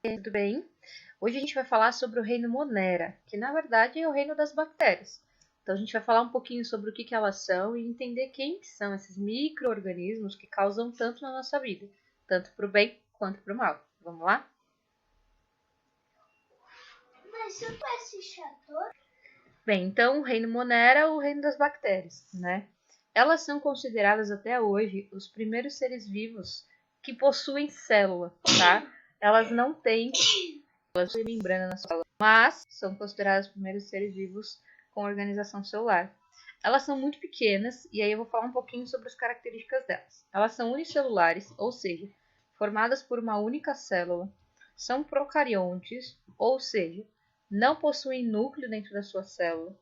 Tudo bem? Hoje a gente vai falar sobre o reino Monera, que na verdade é o reino das bactérias. Então a gente vai falar um pouquinho sobre o que elas são e entender quem que são esses micro-organismos que causam tanto na nossa vida, tanto para o bem quanto para o mal. Vamos lá? Mas eu não assisti a todos. Bem, então o reino Monera é o reino das bactérias, né? Elas são consideradas até hoje os primeiros seres vivos que possuem célula, tá? Elas não têm membrana na célula, mas são consideradas os primeiros seres vivos com organização celular. Elas são muito pequenas e aí eu vou falar um pouquinho sobre as características delas. Elas são unicelulares, ou seja, formadas por uma única célula, são procariontes, ou seja, não possuem núcleo dentro da sua célula,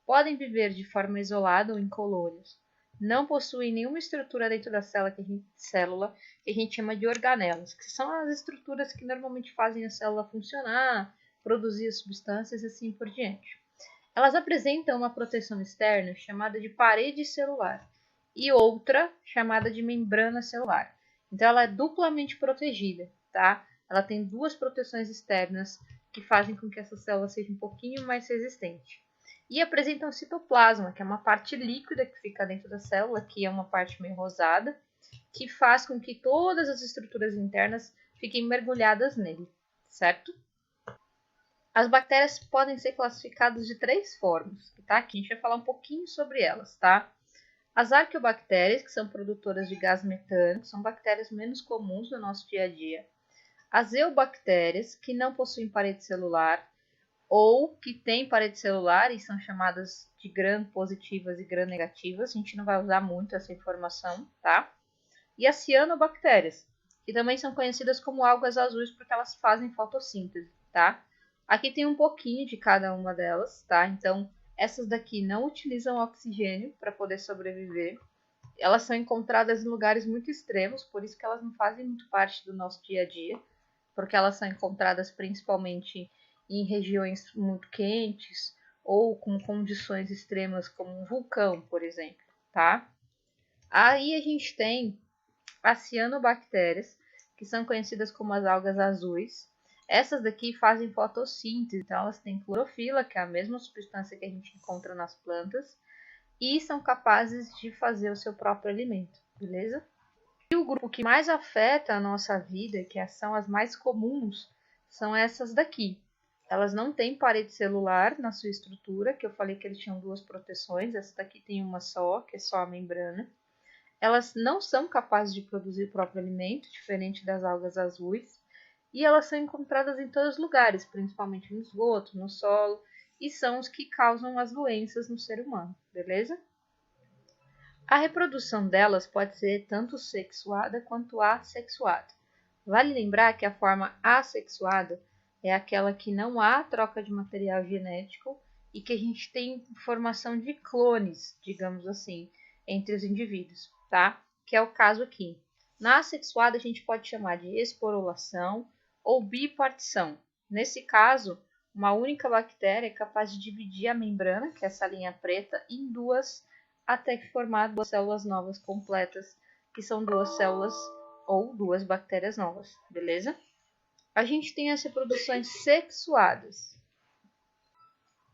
podem viver de forma isolada ou em colônias, não possuem nenhuma estrutura dentro da célula que a gente chama de organelas, que são as estruturas que normalmente fazem a célula funcionar, produzir as substâncias e assim por diante. Elas apresentam uma proteção externa chamada de parede celular e outra chamada de membrana celular. Então ela é duplamente protegida, tá? Ela tem duas proteções externas que fazem com que essa célula seja um pouquinho mais resistente. E apresentam citoplasma, que é uma parte líquida que fica dentro da célula, que é uma parte meio rosada, que faz com que todas as estruturas internas fiquem mergulhadas nele, certo? As bactérias podem ser classificadas de três formas, tá? Aqui a gente vai falar um pouquinho sobre elas, tá? As arqueobactérias, que são produtoras de gás metano, que são bactérias menos comuns no nosso dia a dia. As eubactérias, que não possuem parede celular, ou que têm parede celular e são chamadas de gram-positivas e gram-negativas. A gente não vai usar muito essa informação, tá? E as cianobactérias, que também são conhecidas como algas azuis porque elas fazem fotossíntese, tá? Aqui tem um pouquinho de cada uma delas, tá? Então, essas daqui não utilizam oxigênio para poder sobreviver. Elas são encontradas em lugares muito extremos, por isso que elas não fazem muito parte do nosso dia a dia, porque elas são encontradas principalmente em regiões muito quentes ou com condições extremas, como um vulcão, por exemplo, tá? Aí a gente tem as cianobactérias, que são conhecidas como as algas azuis. Essas daqui fazem fotossíntese, então elas têm clorofila, que é a mesma substância que a gente encontra nas plantas, e são capazes de fazer o seu próprio alimento, beleza? E o grupo que mais afeta a nossa vida, que são as mais comuns, são essas daqui. Elas não têm parede celular na sua estrutura, que eu falei que eles tinham duas proteções, essa daqui tem uma só, que é só a membrana. Elas não são capazes de produzir o próprio alimento, diferente das algas azuis, e elas são encontradas em todos os lugares, principalmente no esgoto, no solo, e são os que causam as doenças no ser humano, beleza? A reprodução delas pode ser tanto sexuada quanto assexuada. Vale lembrar que a forma assexuada é aquela que não há troca de material genético e que a gente tem formação de clones, digamos assim, entre os indivíduos, tá? Que é o caso aqui. Na assexuada a gente pode chamar de esporulação ou bipartição. Nesse caso, uma única bactéria é capaz de dividir a membrana, que é essa linha preta, em duas até que formar duas células novas completas, que são duas células ou duas bactérias novas, beleza? A gente tem as reproduções sexuadas.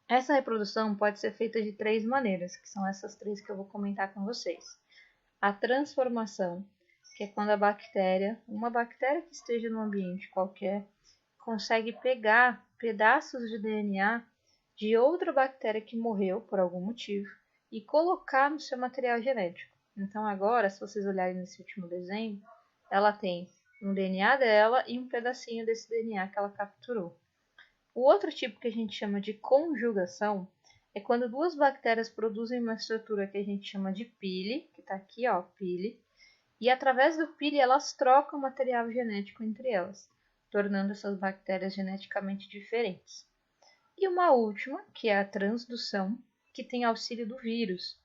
Essa reprodução pode ser feita de três maneiras, que são essas três que eu vou comentar com vocês. A transformação, que é quando a bactéria, uma bactéria que esteja no ambiente qualquer, consegue pegar pedaços de DNA de outra bactéria que morreu por algum motivo e colocar no seu material genético. Então agora, se vocês olharem nesse último desenho, ela tem um DNA dela e um pedacinho desse DNA que ela capturou. O outro tipo que a gente chama de conjugação é quando duas bactérias produzem uma estrutura que a gente chama de pile, que está aqui, ó, pile, e através do pile elas trocam material genético entre elas, tornando essas bactérias geneticamente diferentes. E uma última, que é a transdução, que tem auxílio do vírus.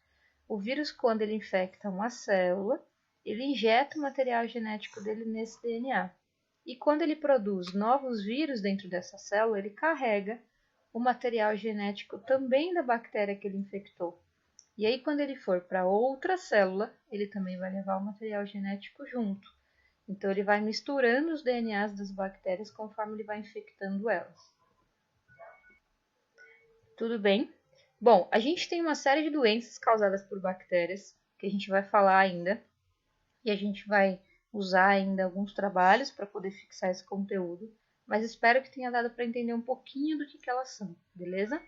O vírus, quando ele infecta uma célula, ele injeta o material genético dele nesse DNA. E quando ele produz novos vírus dentro dessa célula, ele carrega o material genético também da bactéria que ele infectou. E aí, quando ele for para outra célula, ele também vai levar o material genético junto. Então ele vai misturando os DNAs das bactérias conforme ele vai infectando elas. Tudo bem? Bom, a gente tem uma série de doenças causadas por bactérias, que a gente vai falar ainda, e a gente vai usar ainda alguns trabalhos para poder fixar esse conteúdo, mas espero que tenha dado para entender um pouquinho do que elas são, beleza?